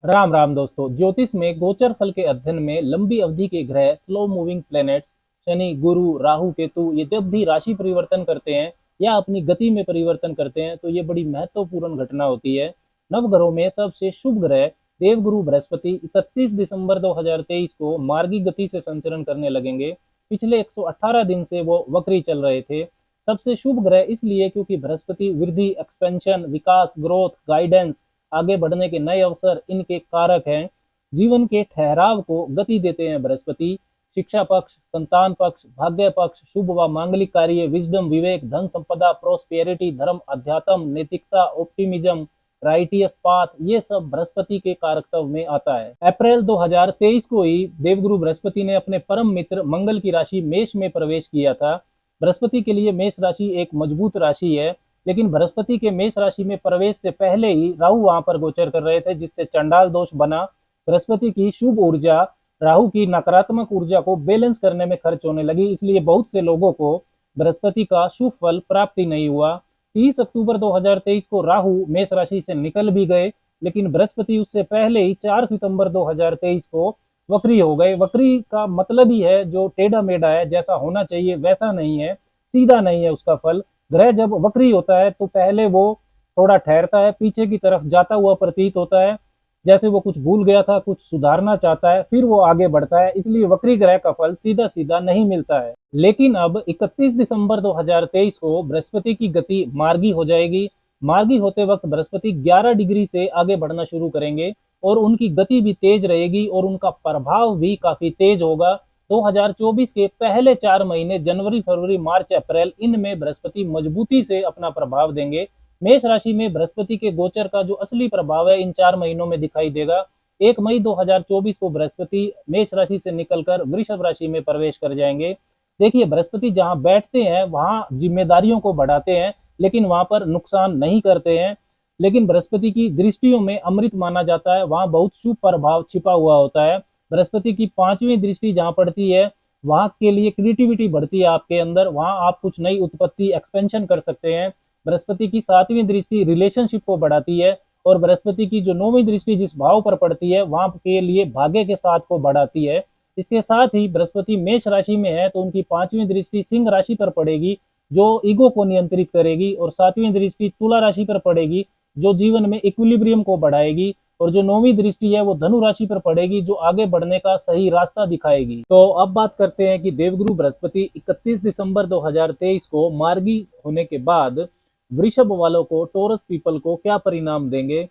राम राम दोस्तों। ज्योतिष में गोचर फल के अध्ययन में लंबी अवधि के ग्रह, स्लो मूविंग प्लैनेट्स, शनि, गुरु, राहु, केतु, ये जब भी राशि परिवर्तन करते हैं या अपनी गति में परिवर्तन करते हैं तो ये बड़ी महत्वपूर्ण घटना होती है। नवग्रहों में सबसे शुभ ग्रह देवगुरु बृहस्पति 31 दिसंबर 2023 को मार्गी गति से संचरण करने लगेंगे। पिछले 118 दिन से वो वक्री चल रहे थे। सबसे शुभ ग्रह इसलिए क्योंकि बृहस्पति वृद्धि, एक्सपेंशन, विकास, ग्रोथ, गाइडेंस, आगे बढ़ने के नए अवसर इनके कारक हैं। जीवन के ठहराव को गति देते हैं बृहस्पति। शिक्षा पक्ष, संतान पक्ष, भाग्य पक्ष, शुभ व मांगलिक कार्य, विजडम, विवेक, धन संपदा, प्रोस्पेरिटी, धर्म, अध्यात्म, नैतिकता, ऑप्टिमिज्म, राइटियस पाथ, ये सब बृहस्पति के कारकत्व में आता है। अप्रैल 2023 को ही देवगुरु बृहस्पति ने अपने परम मित्र मंगल की राशि मेष में प्रवेश किया था। बृहस्पति के लिए मेष राशि एक मजबूत राशि है, लेकिन बृहस्पति के मेष राशि में प्रवेश से पहले ही राहु वहां पर गोचर कर रहे थे, जिससे चंडाल दोष बना। बृहस्पति की शुभ ऊर्जा राहु की नकारात्मक ऊर्जा को बैलेंस करने में खर्च होने लगी, इसलिए बहुत से लोगों को बृहस्पति का शुभ फल प्राप्ति नहीं हुआ। 30 अक्टूबर 2023 को राहु मेष राशि से निकल भी गए, लेकिन बृहस्पति उससे पहले ही 4 सितंबर 2023 को वक्री हो गए। वक्री का मतलब ही है जो टेढ़ा मेढ़ा है, जैसा होना चाहिए वैसा नहीं है, सीधा नहीं है उसका फल। ग्रह जब वक्री होता है तो पहले वो थोड़ा ठहरता है, पीछे की तरफ जाता हुआ प्रतीत होता है, जैसे वो कुछ भूल गया था, कुछ सुधारना चाहता है, फिर वो आगे बढ़ता है। इसलिए वक्री ग्रह का फल सीधा सीधा नहीं मिलता है। लेकिन अब 31 दिसंबर 2023 को बृहस्पति की गति मार्गी हो जाएगी। मार्गी होते वक्त बृहस्पति 11 डिग्री से आगे बढ़ना शुरू करेंगे और उनकी गति भी तेज रहेगी और उनका प्रभाव भी काफी तेज होगा। 2024 के पहले 4 महीने जनवरी, फरवरी, मार्च, अप्रैल, इनमें बृहस्पति मजबूती से अपना प्रभाव देंगे। मेष राशि में बृहस्पति के गोचर का जो असली प्रभाव है इन 4 महीनों में दिखाई देगा। 1 मई 2024 को बृहस्पति मेष राशि से निकलकर वृषभ राशि में प्रवेश कर जाएंगे। देखिए, बृहस्पति जहां बैठते हैं वहां जिम्मेदारियों को बढ़ाते हैं, लेकिन वहां पर नुकसान नहीं करते हैं। लेकिन बृहस्पति की दृष्टियों में अमृत माना जाता है, वहां बहुत शुभ प्रभाव छिपा हुआ होता है। बृहस्पति की 5वीं दृष्टि जहां पड़ती है वहां के लिए क्रिएटिविटी बढ़ती है आपके अंदर, वहां आप कुछ नई उत्पत्ति, एक्सपेंशन कर सकते हैं। बृहस्पति की 7वीं दृष्टि रिलेशनशिप को बढ़ाती है और बृहस्पति की जो 9वीं दृष्टि जिस भाव पर पड़ती है वहां के लिए भाग्य के साथ को बढ़ाती है। इसके साथ ही बृहस्पति मेष राशि में है तो उनकी 5वीं दृष्टि सिंह राशि पर पड़ेगी जो ईगो को नियंत्रित करेगी, और 7वीं दृष्टि तुला राशि पर पड़ेगी जो जीवन में इक्विलिब्रियम को बढ़ाएगी, और जो 9वीं दृष्टि है वो धनु राशि पर पड़ेगी जो आगे बढ़ने का सही रास्ता दिखाएगी। तो अब बात करते हैं कि देवगुरु बृहस्पति 31 दिसंबर 2023 को मार्गी होने के बाद वृषभ वालों को, टोरस पीपल को क्या परिणाम देंगे।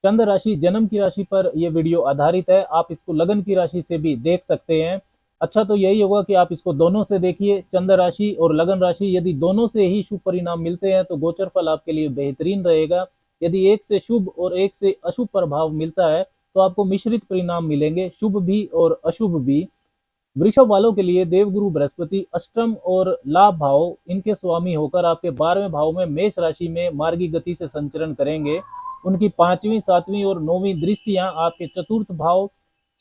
चंद्र राशि, जन्म की राशि पर यह वीडियो आधारित है, आप इसको लगन की राशि से भी देख सकते हैं। अच्छा तो यही होगा कि आप इसको दोनों से देखिए, चंद्र राशि और लगन राशि, यदि दोनों से ही शुभ परिणाम मिलते हैं तो गोचर फल आपके लिए बेहतरीन रहेगा। यदि एक से शुभ और एक से अशुभ प्रभाव मिलता है तो आपको मिश्रित परिणाम मिलेंगे, शुभ भी और अशुभ भी। वृषभ वालों के लिए देवगुरु बृहस्पति अष्टम और लाभ भाव इनके स्वामी होकर आपके 12वें भाव में मेष राशि में मार्गी गति से संचरण करेंगे। उनकी 5वीं, 7वीं और 9वीं दृष्टियां आपके चतुर्थ भाव,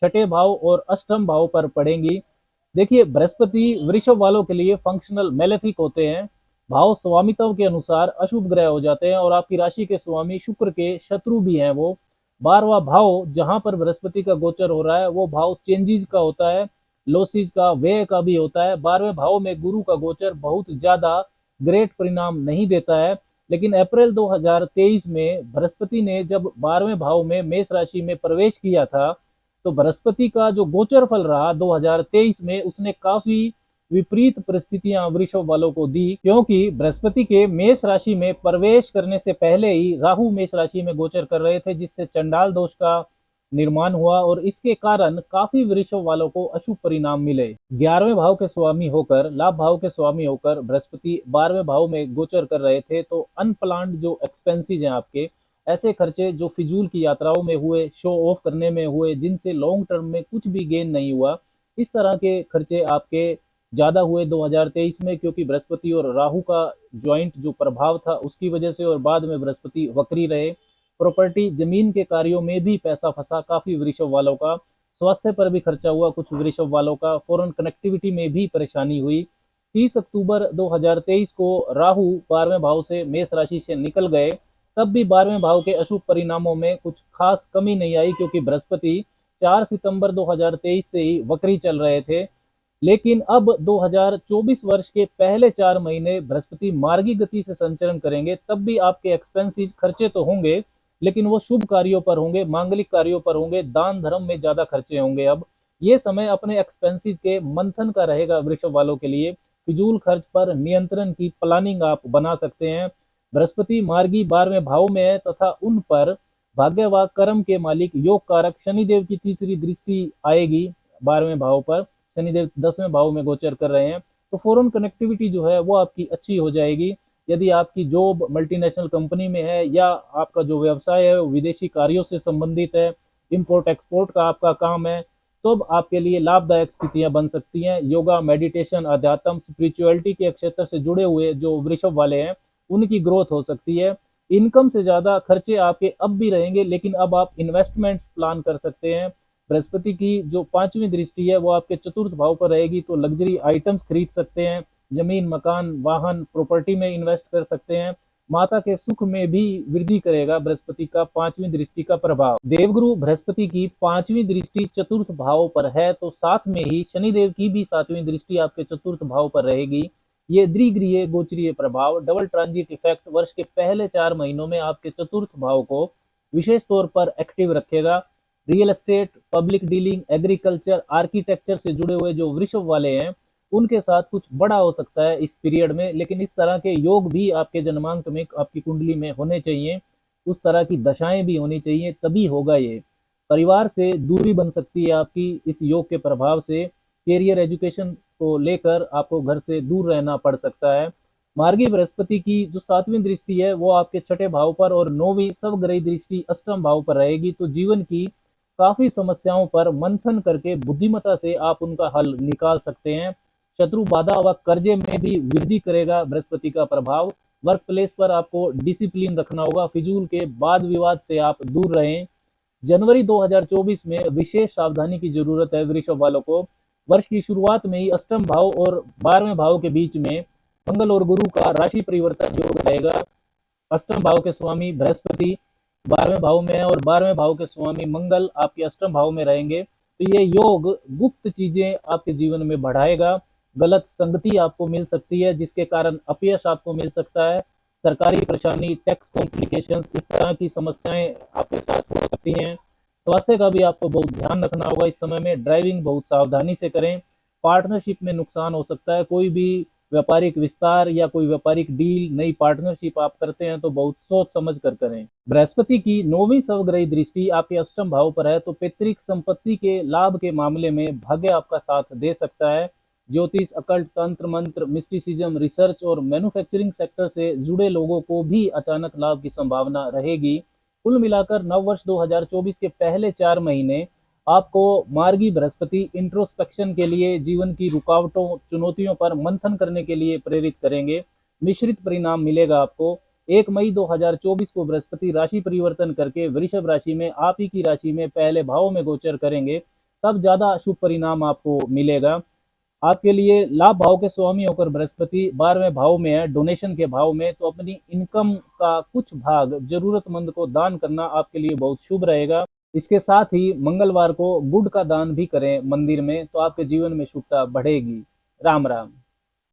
छठे भाव और अष्टम भाव पर पड़ेंगी। देखिए, बृहस्पति वृषभ वालों के लिए फंक्शनल मेलेफिक होते हैं, भाव स्वामित्व के अनुसार अशुभ ग्रह हो जाते हैं और आपकी राशि के स्वामी शुक्र के शत्रु भी हैं वो। 12वां भाव जहां पर बृहस्पति का गोचर हो रहा है वो भाव चेंजेस का होता है, लॉसेज का, व्यय का भी होता है। 12वें भाव में गुरु का गोचर बहुत ज्यादा ग्रेट परिणाम नहीं देता है, लेकिन अप्रैल 2023 में बृहस्पति ने जब 12वें भाव में मेष राशि में प्रवेश किया था तो बृहस्पति का जो गोचर फल रहा 2023 में उसने काफी विपरीत परिस्थितियां वृषभ वालों को दी, क्योंकि बृहस्पति के मेष राशि में प्रवेश करने से पहले ही राहु मेष राशि में गोचर कर रहे थे, जिससे चंडाल दोष का निर्माण हुआ और इसके कारण काफी वृषभ वालों को अशुभ परिणाम मिले। 11वें भाव के स्वामी होकर, लाभ भाव के स्वामी होकर बृहस्पति 12वें भाव में गोचर कर रहे थे, तो अनप्लान्ड जो एक्सपेंसेस हैं आपके, ऐसे खर्चे जो फिजूल की यात्राओं में हुए, शो ऑफ करने में हुए, जिनसे लॉन्ग टर्म में कुछ भी गेन नहीं हुआ, इस तरह के खर्चे आपके ज्यादा हुए 2023 में, क्योंकि बृहस्पति और राहु का ज्वाइंट जो प्रभाव था उसकी वजह से, और बाद में बृहस्पति वक्री रहे। प्रॉपर्टी, जमीन के कार्यों में भी पैसा फंसा काफी वृषभ वालों का, स्वास्थ्य पर भी खर्चा हुआ कुछ वृषभ वालों का, फॉरेन कनेक्टिविटी में भी परेशानी हुई। 30 अक्टूबर 2023 को राहु 12वें भाव से मेष राशि से निकल गए तब भी 12वें भाव के अशुभ परिणामों में कुछ खास कमी नहीं आई, क्योंकि बृहस्पति 4 सितंबर 2023 से ही वक्री चल रहे थे। लेकिन अब 2024 वर्ष के पहले 4 महीने बृहस्पति मार्गी गति से संचरण करेंगे। तब भी आपके एक्सपेंसेस खर्चे तो होंगे, लेकिन वो शुभ कार्यों पर होंगे, मांगलिक कार्यों पर होंगे, दान धर्म में ज्यादा खर्चे होंगे। अब ये समय अपने एक्सपेंसेस के मंथन का रहेगा वृषभ वालों के लिए। फिजूल खर्च पर नियंत्रण की प्लानिंग आप बना सकते हैं। बृहस्पति मार्गी 12वें भाव में है तथा उन पर भाग्य व कर्म के मालिक योग कारक शनिदेव की तीसरी दृष्टि आएगी 12वें भाव पर। शनिदेव 10वें भाव में गोचर कर रहे हैं, तो फॉरेन कनेक्टिविटी जो है वो आपकी अच्छी हो जाएगी। यदि आपकी जॉब मल्टीनेशनल कंपनी में है या आपका जो व्यवसाय है वो विदेशी कार्यों से संबंधित है, इंपोर्ट एक्सपोर्ट का आपका काम है, तो अब आपके लिए लाभदायक स्थितियां बन सकती हैं। योगा, मेडिटेशन, अध्यात्म, स्पिरिचुअलिटी के क्षेत्र से जुड़े हुए जो वृषभ वाले हैं उनकी ग्रोथ हो सकती है। इनकम से ज्यादा खर्चे आपके अब भी रहेंगे, लेकिन अब आप इन्वेस्टमेंट्स प्लान कर सकते हैं। बृहस्पति की जो 5वीं दृष्टि है वो आपके चतुर्थ भाव पर रहेगी, तो लग्जरी आइटम्स खरीद सकते हैं, जमीन, मकान, वाहन, प्रॉपर्टी में इन्वेस्ट कर सकते हैं। माता के सुख में भी वृद्धि करेगा बृहस्पति का 5वीं दृष्टि का प्रभाव। देवगुरु बृहस्पति की 5वीं दृष्टि चतुर्थ भाव पर है, तो साथ में ही शनिदेव की भी 7वीं दृष्टि आपके चतुर्थ भाव पर रहेगी। ये द्विगृहीय गोचरीय प्रभाव, डबल ट्रांजिट इफेक्ट वर्ष के पहले 4 महीनों में आपके चतुर्थ भाव को विशेष तौर पर एक्टिव रखेगा। Real estate, public dealing, agriculture, architecture से जुड़े हुए जो वृषभ वाले हैं उनके साथ कुछ बड़ा हो सकता है इस पीरियड में, लेकिन इस तरह के योग भी आपके जन्मांक में, आपकी कुंडली में होने चाहिए। उस तरह की दशाएं भी होनी चाहिए, तभी होगा ये। परिवार से दूरी बन सकती है आपकी इस योग के प्रभाव से। कैरियर, एजुकेशन को लेकर आपको घर से दूर रहना पड़ सकता है। मार्गी बृहस्पति की जो 7वीं दृष्टि है वो आपके 6ठे भाव पर और 9वीं स्वग्रही दृष्टि अष्टम भाव पर रहेगी, तो जीवन की काफी समस्याओं पर मंथन करके बुद्धिमत्ता से आप उनका हल निकाल सकते हैं। शत्रु बाधा व कर्जे में भी वृद्धि करेगा बृहस्पति का प्रभाव। वर्क प्लेस पर आपको डिसिप्लिन रखना होगा, फिजूल के वाद विवाद से आप दूर रहें। जनवरी 2024 में विशेष सावधानी की जरूरत है वृषभ वालों को। वर्ष की शुरुआत में ही अष्टम भाव और 12वें भाव के बीच में मंगल और गुरु का राशि परिवर्तन योग रहेगा। अष्टम भाव के स्वामी बृहस्पति 12वें भाव में है और 12वें भाव के स्वामी मंगल आपके अष्टम भाव में रहेंगे, तो ये योग गुप्त चीजें आपके जीवन में बढ़ाएगा। गलत संगति आपको मिल सकती है जिसके कारण अपयश आपको मिल सकता है। सरकारी परेशानी, टैक्स कॉम्प्लिकेशंस, इस तरह की समस्याएं आपके साथ हो सकती हैं। स्वास्थ्य का भी आपको बहुत ध्यान रखना होगा इस समय में। ड्राइविंग बहुत सावधानी से करें। पार्टनरशिप में नुकसान हो सकता है। कोई भी व्यापारिक विस्तार या कोई व्यापारिक डील, नई पार्टनरशिप आप करते हैं तो बहुत सोच समझ कर करें। बृहस्पति की 9वीं स्वग्रही दृष्टि आपके अष्टम भाव पर है, तो पैतृक संपत्ति के लाभ के मामले में भाग्य आपका साथ दे सकता है। ज्योतिष, अकल्ट, तंत्र मंत्र, मिस्टिसिज्म, रिसर्च और मैन्युफैक्चरिंग सेक्टर से जुड़े लोगों को भी अचानक लाभ की संभावना रहेगी। कुल मिलाकर नववर्ष 2024 के पहले 4 महीने आपको मार्गी बृहस्पति इंट्रोस्पेक्शन के लिए, जीवन की रुकावटों, चुनौतियों पर मंथन करने के लिए प्रेरित करेंगे। मिश्रित परिणाम मिलेगा आपको। 1 मई 2024 को बृहस्पति राशि परिवर्तन करके वृषभ राशि में, आप ही की राशि में पहले भाव में गोचर करेंगे, तब ज्यादा शुभ परिणाम आपको मिलेगा। आपके लिए लाभ भाव के स्वामी होकर बृहस्पति 12वें भाव में है, डोनेशन के भाव में, तो अपनी इनकम का कुछ भाग जरूरतमंद को दान करना आपके लिए बहुत शुभ रहेगा। इसके साथ ही मंगलवार को गुड़ का दान भी करें मंदिर में, तो आपके जीवन में शुभता बढ़ेगी। राम राम।